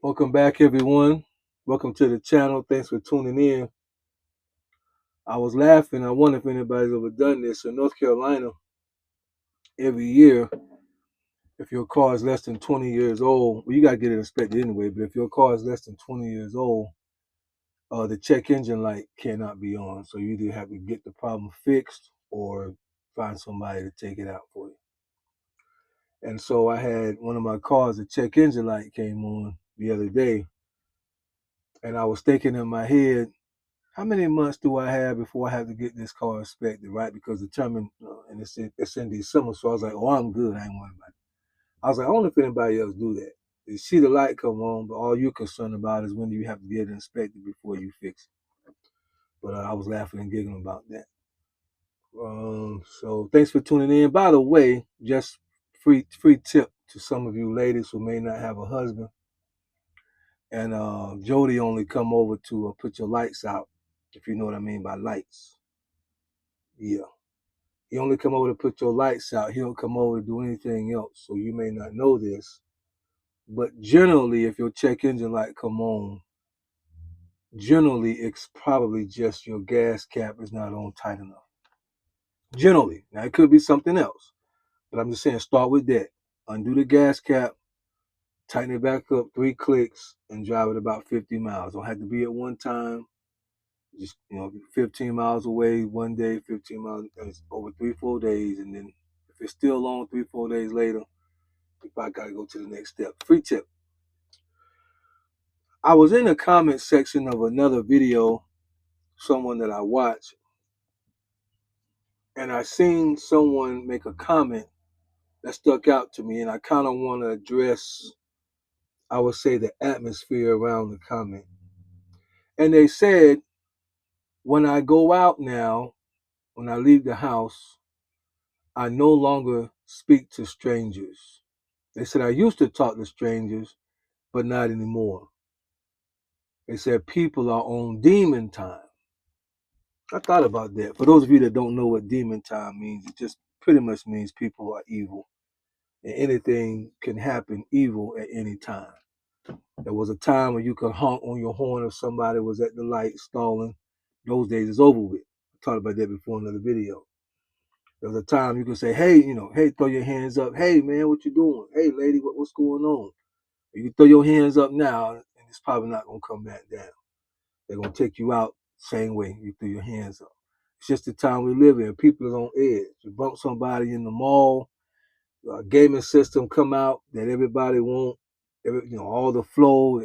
Welcome back, everyone. Welcome to the channel. Thanks for tuning in. I was laughing. I wonder if anybody's ever done this. In North Carolina, every year, if your car is less than 20 years old, well, you got to get it inspected anyway, but if your car is less than 20 years old, the check engine light cannot be on. So you either have to get the problem fixed or find somebody to take it out for you. And so I had one of my cars, the check engine light came on the other day, and I was thinking in my head, how many months do I have before I have to get this car inspected, right? Because the term, and it's in December, so I was like, oh, I'm good. I ain't worried about it. I was like, I wonder if anybody else do that. You see the light come on, but all you're concerned about is when do you have to get it inspected before you fix it. But I was laughing and giggling about that. So thanks for tuning in. By the way, just free tip to some of you ladies who may not have a husband. And Jody only come over to put your lights out, if you know what I mean by lights. Yeah. He only come over to put your lights out. He don't come over to do anything else. So you may not know this, but generally, if your check engine light come on, generally it's probably just your gas cap is not on tight enough. Generally, now it could be something else, but I'm just saying start with that. Undo the gas cap, tighten it back up, 3 clicks, and drive it about 50 miles. Don't have to be at one time. Just 15 miles away one day, 15 miles over 3-4 days, and then if it's still on 3-4 days later, you probably got to go to the next step. Free tip. I was in the comment section of another video, someone that I watch, and I seen someone make a comment that stuck out to me, and I kind of want to address, I would say, the atmosphere around the comment. And they said, when I go out now, when I leave the house, I no longer speak to strangers. They said I used to talk to strangers, but not anymore. They said people are on demon time. I thought about that. For those of you that don't know what demon time means, it just pretty much means people are evil. And anything can happen evil at any time. There was a time when you could honk on your horn if somebody was at the light stalling. Those days is over with. I talked about that before in another video. There was a time you could say, hey, hey, throw your hands up. Hey, man, what you doing? Hey, lady, what's going on? You can throw your hands up now, and it's probably not going to come back down. They're going to take you out same way you threw your hands up. It's just the time we live in. People are on edge. You bump somebody in the mall, a gaming system come out that everybody want, all the flow,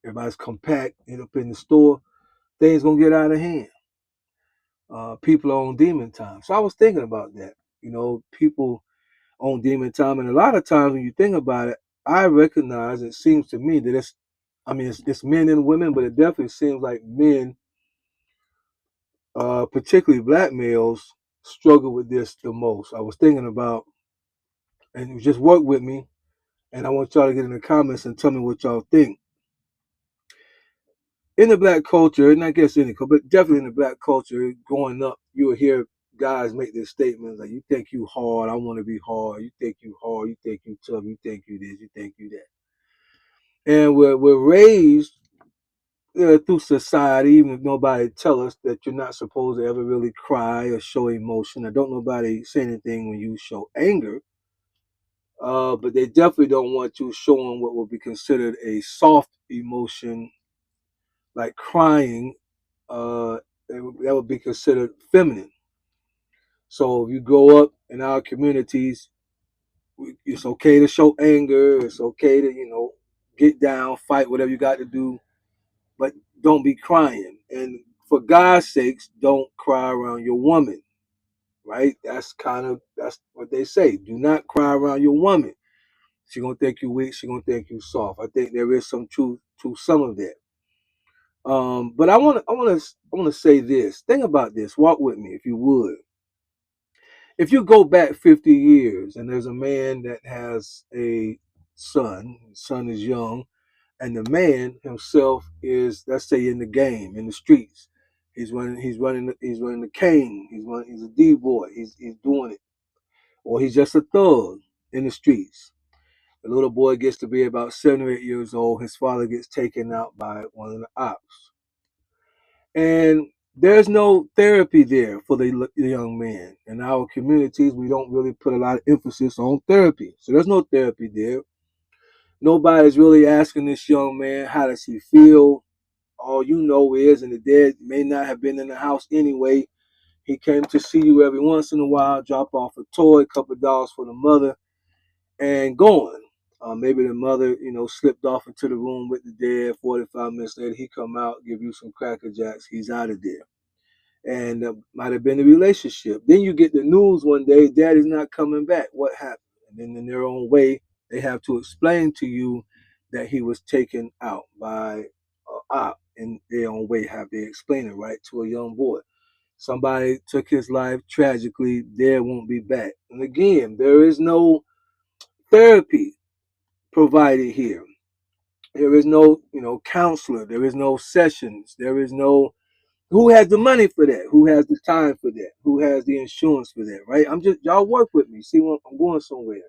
everybody's compact, end up in the store, things going to get out of hand. People are on demon time. So I was thinking about that. People on demon time. And a lot of times when you think about it, I recognize, it seems to me that it's men and women, but it definitely seems like men, particularly black males, struggle with this the most. I was thinking about, and just work with me, and I want y'all to get in the comments and tell me what y'all think. In the black culture, and I guess but definitely in the black culture, growing up, you'll hear guys make this statement like, you think you hard, I want to be hard. You think you hard, you think you tough, you think you this, you think you that. And we're raised through society, even if nobody tell us that you're not supposed to ever really cry or show emotion. I don't nobody say anything when you show anger, but they definitely don't want you showing what will be considered a soft emotion, like crying. That would be considered feminine. So if you grow up in our communities, it's okay to show anger. It's okay to get down, fight, whatever you got to do, but don't be crying. And for God's sakes, don't cry around your woman, right? That's what they say. Do not cry around your woman. She's gonna think you weak. She's gonna think you soft. I think there is some truth to some of that. But I want to say this. Think about this. Walk with me, if you would. If you go back 50 years and there's a man that has a son, the son is young, and the man himself is, let's say, in the game, in the streets. He's running the cane. He's a D boy. He's doing it, or he's just a thug in the streets. The little boy gets to be about 7 or 8 years old. His father gets taken out by one of the ops. And there's no therapy there for the young man. In our communities, we don't really put a lot of emphasis on therapy. So there's no therapy there. Nobody's really asking this young man, how does he feel? All you know is, and the dad may not have been in the house anyway. He came to see you every once in a while, drop off a toy, a couple of dollars for the mother, and going. Maybe the mother, slipped off into the room with the dad. 45 minutes later, he come out, give you some Cracker Jacks. He's out of there. And might have been the relationship. Then you get the news one day, daddy's not coming back. What happened? And then in their own way, they have to explain to you that he was taken out by op. In their own way, have they explain it right to a young boy. Somebody took his life tragically, dad won't be back. And again, there is no therapy provided here. There is no, counselor. There is no sessions. There is no who has the money for that? Who has the time for that? Who has the insurance for that? Right? I'm just y'all work with me. See, I'm going somewhere.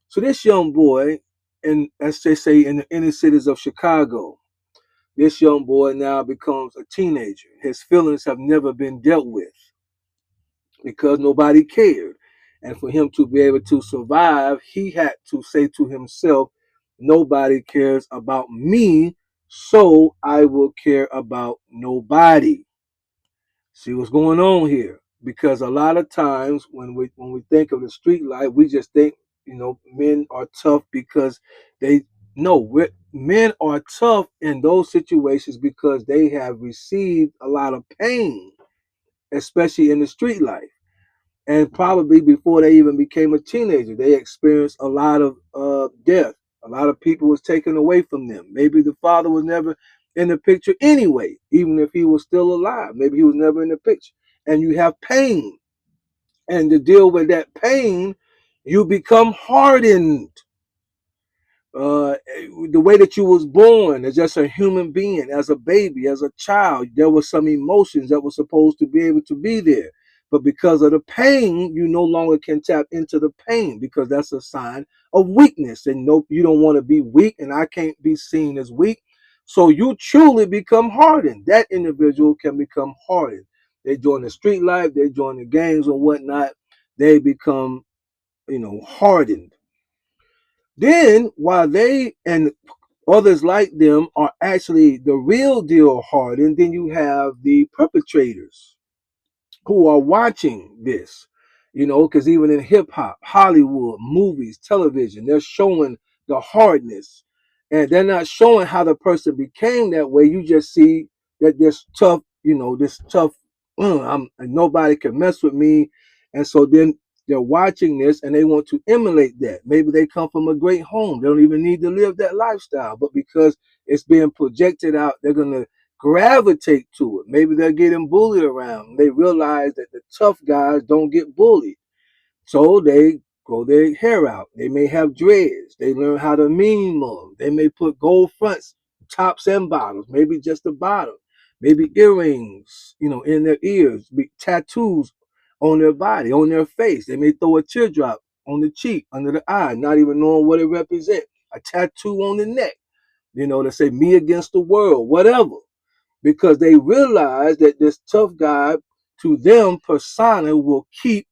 So this young boy, and as they say in the inner cities of Chicago, this young boy now becomes a teenager. His feelings have never been dealt with because nobody cared. And for him to be able to survive, he had to say to himself, nobody cares about me, so I will care about nobody. See what's going on here? Because a lot of times when we think of the street life, we just think, men are tough because they no, men are tough in those situations because they have received a lot of pain, especially in the street life. And probably before they even became a teenager, they experienced a lot of death. A lot of people was taken away from them. Maybe the father was never in the picture anyway, even if he was still alive. Maybe he was never in the picture. And you have pain. And to deal with that pain, you become hardened. The way that you was born as just a human being, as a baby, as a child, there were some emotions that were supposed to be able to be there. But because of the pain, you no longer can tap into the pain because that's a sign of weakness. And no, you don't want to be weak, and I can't be seen as weak. So you truly become hardened. That individual can become hardened. They join the street life, they join the gangs or whatnot. They become, hardened. Then, while they and others like them are actually the real deal hardened, then you have the perpetrators who are watching this, because even in hip hop, Hollywood, movies, television, they're showing the hardness and they're not showing how the person became that way. You just see that this tough, this tough, nobody can mess with me. And so then they're watching this and they want to emulate that. Maybe they come from a great home. They don't even need to live that lifestyle, but because it's being projected out, they're going to gravitate to it. Maybe they're getting bullied around. They realize that the tough guys don't get bullied. So they grow their hair out. They may have dreads. They learn how to mean mug. They may put gold fronts, tops and bottoms, maybe just the bottom. Maybe earrings, in their ears, tattoos on their body, on their face. They may throw a teardrop on the cheek, under the eye, not even knowing what it represents. A tattoo on the neck, to say me against the world, whatever, because they realize that this tough guy, to them, persona will keep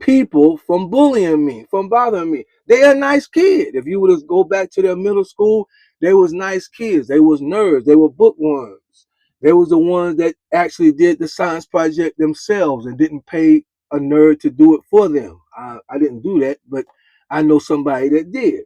people from bullying me, from bothering me. They a nice kid. If you were to go back to their middle school, they was nice kids. They was nerds. They were bookworms. They was the ones that actually did the science project themselves and didn't pay a nerd to do it for them. I didn't do that, but I know somebody that did.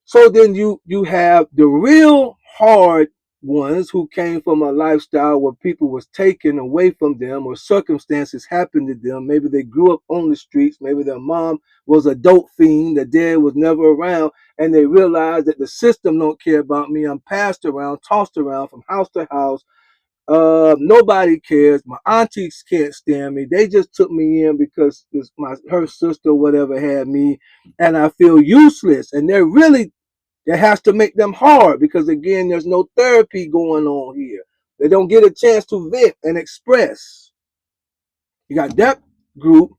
So then you have the real hard ones who came from a lifestyle where people was taken away from them or circumstances happened to them. Maybe they grew up on the streets. Maybe their mom was a dope fiend. Their dad was never around. And they realized that the system don't care about me. I'm passed around, tossed around from house to house. Nobody cares. My aunties can't stand me. They just took me in because her sister or whatever had me, and I feel useless. And that has to make them hard because again, there's no therapy going on here. They don't get a chance to vent and express. You got that group,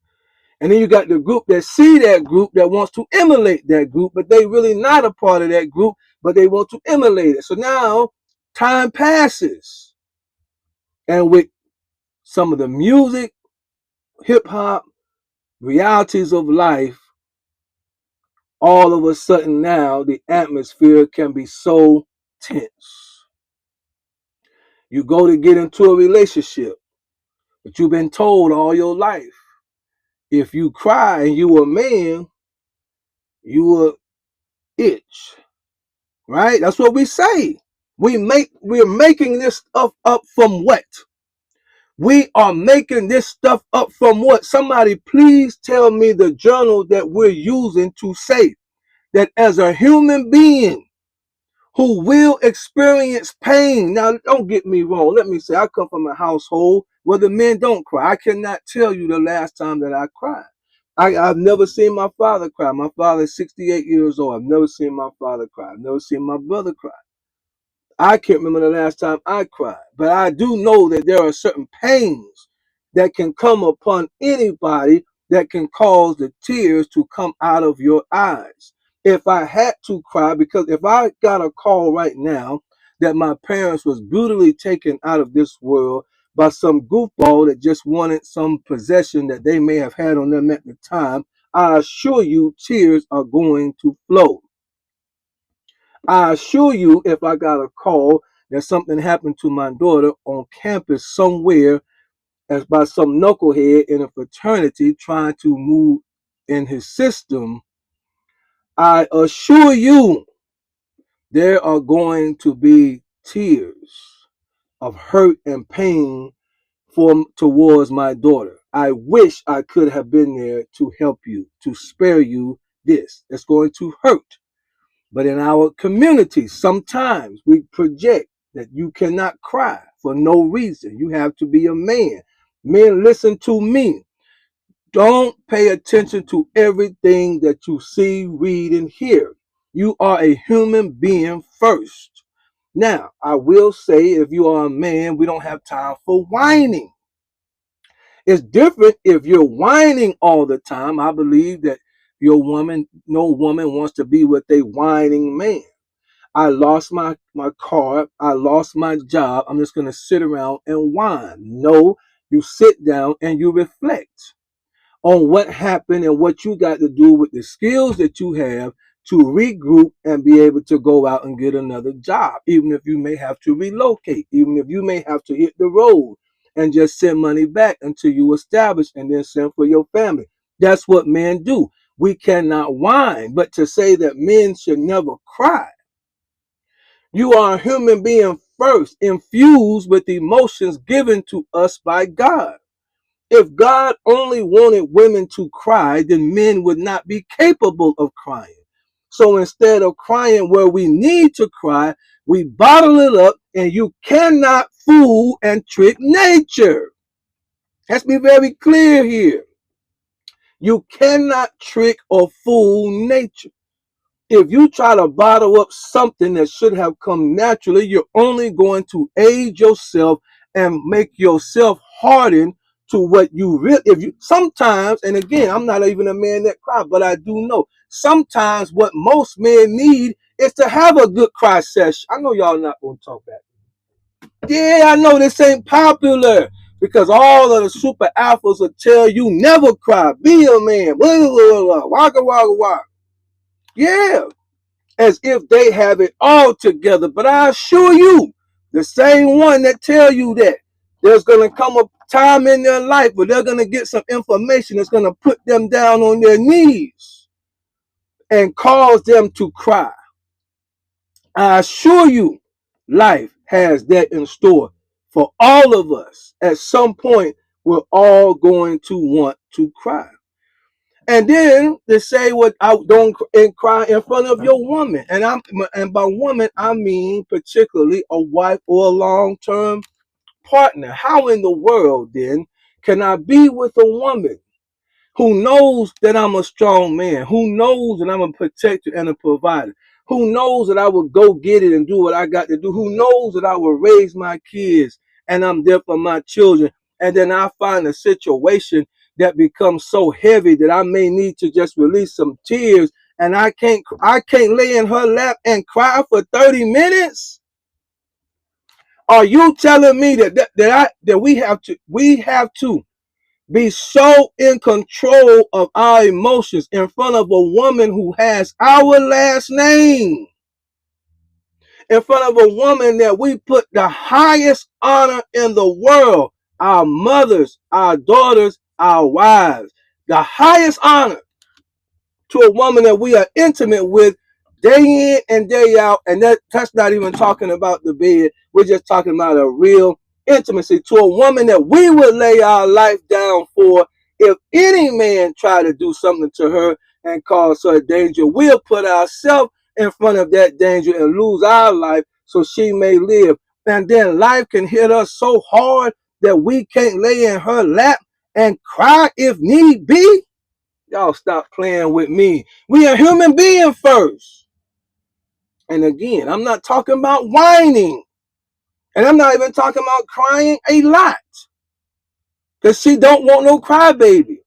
And then you got the group that see that group that wants to emulate that group, but they really not a part of that group, but they want to emulate it. So now time passes. And with some of the music, hip hop, realities of life, all of a sudden now the atmosphere can be so tense. You go to get into a relationship, but you've been told all your life, if you cry and you a man, you will itch. Right? That's what we say. We're making this stuff up from what? We are making this stuff up from what? Somebody please tell me the journal that we're using to say that as a human being who will experience pain. Now, don't get me wrong. Let me say, I come from a household where the men don't cry. I cannot tell you the last time that I cried. I've never seen my father cry. My father is 68 years old. I've never seen my father cry. I've never seen my brother cry. I can't remember the last time I cried, but I do know that there are certain pains that can come upon anybody that can cause the tears to come out of your eyes. If I had to cry, because if I got a call right now that my parents was brutally taken out of this world by some goofball that just wanted some possession that they may have had on them at the time, I assure you tears are going to flow. I assure you, if I got a call that something happened to my daughter on campus somewhere as by some knucklehead in a fraternity trying to move in his system, I assure you there are going to be tears of hurt and pain towards my daughter. I wish I could have been there to help you, to spare you this. It's going to hurt. But in our community, sometimes we project that you cannot cry for no reason. You have to be a man. Men, listen to me. Don't pay attention to everything that you see, read, and hear. You are a human being first. Now, I will say, if you are a man, we don't have time for whining. It's different if you're whining all the time. I believe that no woman wants to be with a whining man. I lost my car. I lost my job. I'm just going to sit around and whine. No, you sit down and you reflect on what happened and what you got to do with the skills that you have to regroup and be able to go out and get another job, even if you may have to relocate, even if you may have to hit the road and just send money back until you establish and then send for your family. That's what men do. We cannot whine, but to say that men should never cry. You are a human being first, infused with emotions given to us by God. If God only wanted women to cry, then men would not be capable of crying. So instead of crying where we need to cry, we bottle it up, and you cannot fool and trick nature. Let's be very clear here. You cannot trick or fool nature. If you try to bottle up something that should have come naturally, you're only going to age yourself and make yourself harden to what you really, if you sometimes, and again, I'm not even a man that cries, but I do know sometimes what most men need is to have a good cry session. I know y'all not going to talk back. Yeah, I know this ain't popular because all of the super alphas will tell you never cry, be a man, blah, blah, blah, blah, waka, waka, waka. Yeah, as if they have it all together. But I assure you, the same one that tell you that, there's going to come a time in their life where they're going to get some information that's going to put them down on their knees and cause them to cry. I assure you, life has that in store for all of us. At some point, we're all going to want to cry. And then they say, "What? I don't cry in front of your woman." And by woman I mean particularly a wife or a long-term partner. How in the world then can I be with a woman who knows that I'm a strong man, who knows that I'm a protector and a provider, who knows that I will go get it and do what I got to do, who knows that I will raise my kids and I'm there for my children, and then I find a situation that becomes so heavy that I may need to just release some tears, and I can't lay in her lap and cry for 30 minutes? Are you telling me that we have to be so in control of our emotions in front of a woman who has our last name, in front of a woman that we put the highest honor in the world, our mothers, our daughters, our wives, the highest honor to a woman that we are intimate with day in and day out? And that's not even talking about the bed. We're just talking about a real intimacy to a woman that we would lay our life down for. If any man try to do something to her and cause her danger, we'll put ourselves in front of that danger and lose our life so she may live. And then life can hit us so hard that we can't lay in her lap and cry if need be. Y'all stop playing with me. We are human being first. And again, I'm not talking about whining. And I'm not even talking about crying a lot. Because she don't want no crybaby.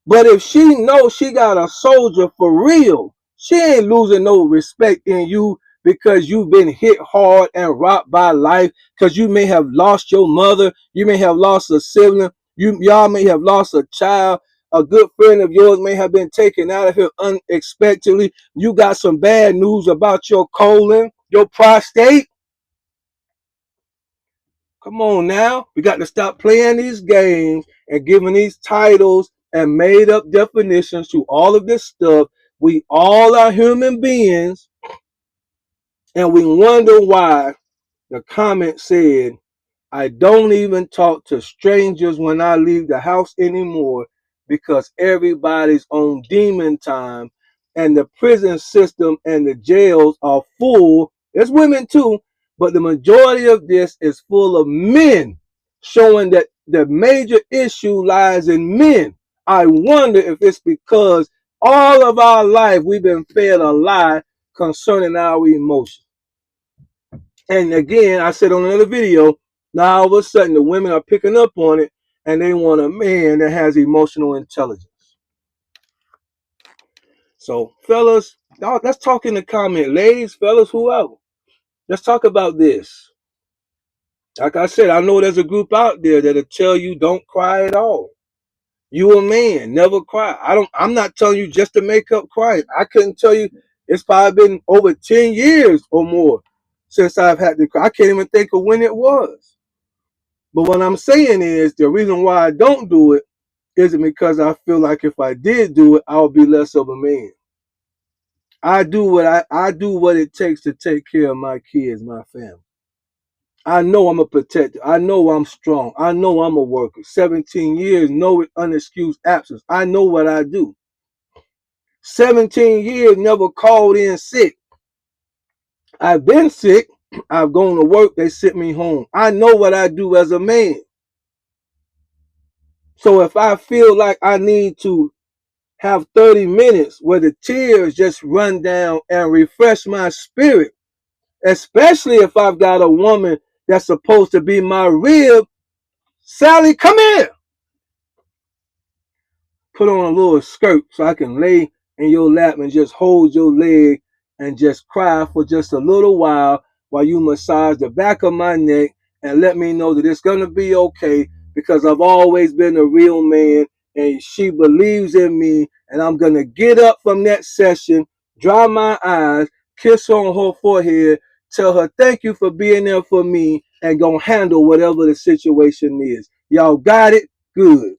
But if she knows she got a soldier for real, she ain't losing no respect in you because you've been hit hard and rocked by life, because you may have lost your mother, you may have lost a sibling, y'all may have lost a child, a good friend of yours may have been taken out of here unexpectedly. You got some bad news about your colon, your prostate. Come on now. We got to stop playing these games and giving these titles and made up definitions to all of this stuff. We all are human beings, and we wonder why the comment said, I don't even talk to strangers when I leave the house anymore because everybody's on demon time and the prison system and the jails are full. There's women too, but the majority of this is full of men, showing that the major issue lies in men. I wonder if it's because all of our life we've been fed a lie concerning our emotions. And again, I said on another video, now all of a sudden the women are picking up on it and they want a man that has emotional intelligence. So fellas, let's talk in the comment. Ladies, fellas, whoever. Let's talk about this. Like I said, I know there's a group out there that'll tell you don't cry at all. You a man, never cry. I'm not telling you just to make up crying. I couldn't tell you, it's probably been over 10 years or more since I've had to cry. I can't even think of when it was. But what I'm saying is the reason why I don't do it isn't because I feel like if I did do it, I'll be less of a man. I do what it takes to take care of my kids, my family. I know I'm a protector. I know I'm strong. I know I'm a worker. 17 years, no unexcused absence. I know what I do. 17 years, never called in sick. I've been sick. I've gone to work. They sent me home. I know what I do as a man. So if I feel like I need to have 30 minutes where the tears just run down and refresh my spirit, especially if I've got a woman that's supposed to be my rib, Sally, come here. Put on a little skirt so I can lay in your lap and just hold your leg and just cry for just a little while you massage the back of my neck and let me know that it's going to be okay because I've always been a real man and she believes in me, and I'm going to get up from that session, dry my eyes, kiss her on her forehead, tell her thank you for being there for me, and going to handle whatever the situation is. Y'all got it? Good.